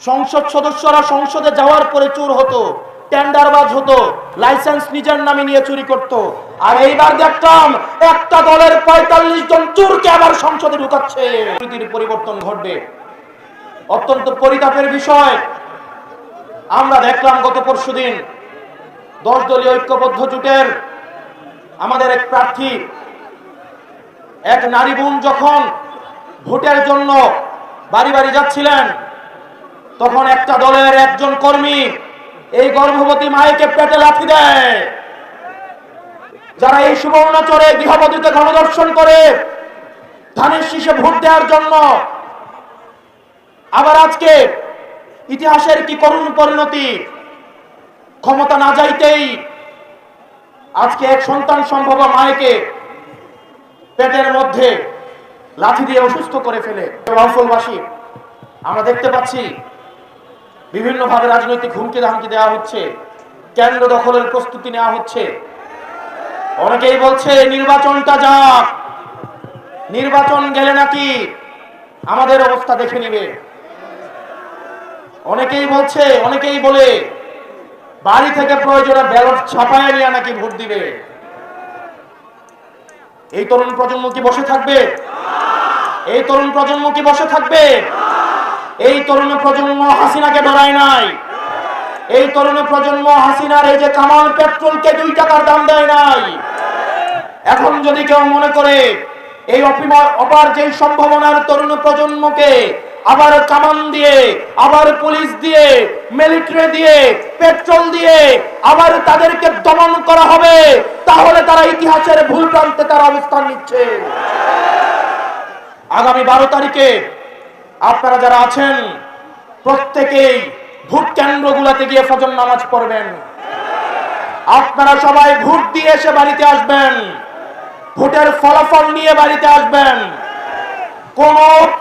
সংসদ সদস্যরা সংসদে যাওয়ার পরে চোর হতো, টেন্ডারবাজ হতো, লাইসেন্স নিজের নামে নিয়ে চুরি করত। আর এইবার দেখলাম একটা দলের ৪৫ জন চোরকে আবার সংসদে ঢুকাচ্ছে। পরিবর্তন ঘটবে, অত্যন্ত পরিতাপের বিষয়। আমরা দেখলাম গত পরশুদিন ১০ দলীয় ঐক্যবদ্ধ জোটের আমাদের এক প্রার্থী, এক নারী বোন যখন ভোটের জন্য বাড়ি বাড়ি যাচ্ছিলেন, তখন একটা দলের একজন কর্মী এই গর্ভবতী মায়েকে পেটে লাথি দেয়। যারা এই সুবর্ণচরে গৃহবধূকে গণধর্ষণ করে ধানের শীষে ভোট দেওয়ার জন্য, আবার আজকে ইতিহাসের কি করুণ পরিণতি, ক্ষমতা না যাইতেই আজকে এক সন্তান সম্ভব মায়েকে পেটের মধ্যে লাথি দিয়ে অসুস্থ করে ফেলে। রাউফলবাসী আমরা দেখতে পাচ্ছি বিভিন্নভাবে রাজনৈতিক হুমকি ধামকি দেওয়া হচ্ছে, কেন্দ্র দখলের প্রস্তুতি নেওয়া হচ্ছে। অনেকেই বলছে নির্বাচনটা যাক, নির্বাচন গেলে নাকি আমাদের অবস্থা দেখে নিবে। অনেকেই বলে বাড়ি থেকে প্রয়োজনে ব্যালট ছাপায় নিয়ে নাকি ভোট দিবে। এই তরুণ প্রজন্ম কি বসে থাকবে? এই তরুণ প্রজন্ম কি বসে থাকবে? এই তরুণ প্রজন্ম হাসিনাকে ডরায় নাই। এই তরুণ প্রজন্ম হাসিনার এই যে কামাল পেট্রোলকে 2 টাকার দাম দেয় নাই। এখন যদি কেউ মনে করে এই অপার যে সম্ভাবনার তরুণ প্রজন্মকে আবার কামান দিয়ে, আবার পুলিশ দিয়ে, মিলিটারি দিয়ে, পেট্রোল দিয়ে আবার তাদেরকে দমন করা হবে, তাহলে তারা ইতিহাসের ভুল প্রান্তে তারা অবস্থান নিচ্ছে। আগামী 12 তারিখে আপনারা যারা আছেন প্রত্যেকেই ভোট কেন্দ্রগুলোতে গিয়ে ফজর নামাজ পড়বেন। আপনারা সবাই ভোট দিয়ে এসে বাড়িতে আসবেন, ভোটের ফলাফল নিয়ে বাড়িতে আসবেন। কোন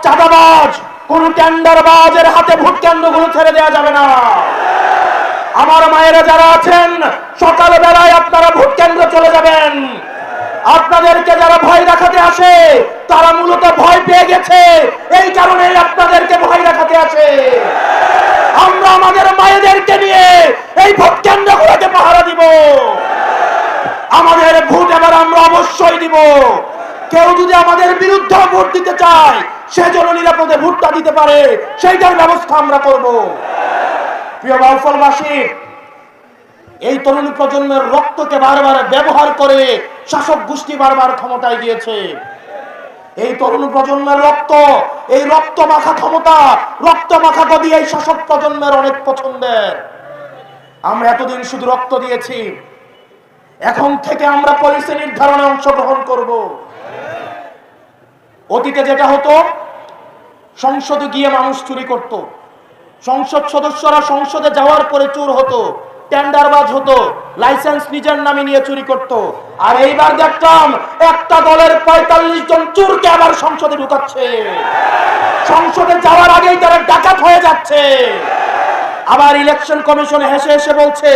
চাঁদাবাজ, কোন টেন্ডারবাজের হাতে ভোট কেন্দ্রগুলো ছেড়ে দেওয়া যাবে না। আমার মায়েরা যারা আছেন সকাল বেলায় আপনারা ভোট কেন্দ্রে চলে যাবেন। আপনাদেরকে যারা ভয় দেখাতে আসে তারা মূলত ভয় পেয়ে গেছে, এই কারণে আপনাদেরকে ভয় দেখাতে আসে। আমরা আমাদের মায়েদেরকে নিয়ে এই ভোট কেন্দ্রগুলোকে পাহারা দিব। আমাদের ভোট এবার আমরা অবশ্যই দিব। কেউ যদি আমাদের বিরুদ্ধে ভোট দিতে চায়, সে যেন নিরাপদে ভোটটা দিতে পারে, সেইটার ব্যবস্থা আমরা করব। প্রিয় রাউফলবাসী, এই তরুণ প্রজন্মের রক্তকে বারবার ব্যবহার করে শাসক গোষ্ঠী বারবার ক্ষমতায় গিয়েছে। এই তরুণ প্রজন্মের রক্ত, এই রক্ত মাখা ক্ষমতা, রক্ত মাখা গদি এই শাসক প্রজন্মের অনেক পছন্দের। আমরা এতদিন শুধু রক্ত দিয়েছি, এখন থেকে আমরা পলিসি নির্ধারণে অংশগ্রহণ করব। অতীতে যেটা হতো, সংসদে গিয়ে মানুষ চুরি করত, সংসদ সদস্যরা সংসদে যাওয়ার পরে চোর হতো, টেন্ডারবাজ হতো, লাইসেন্স নিজের নামে নিয়ে চুরি করত। আর এইবার দেখলাম একটা দলের ৪৫ জন চোরকে আবার সংসদে ঢুকাচ্ছে। সংসদে যাওয়ার আগেই তারা ডাকাত হয়ে যাচ্ছে। আবার ইলেকশন কমিশন হেসে হেসে বলছে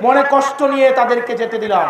মনে কষ্ট নিয়ে তাদেরকে যেতে দিলাম।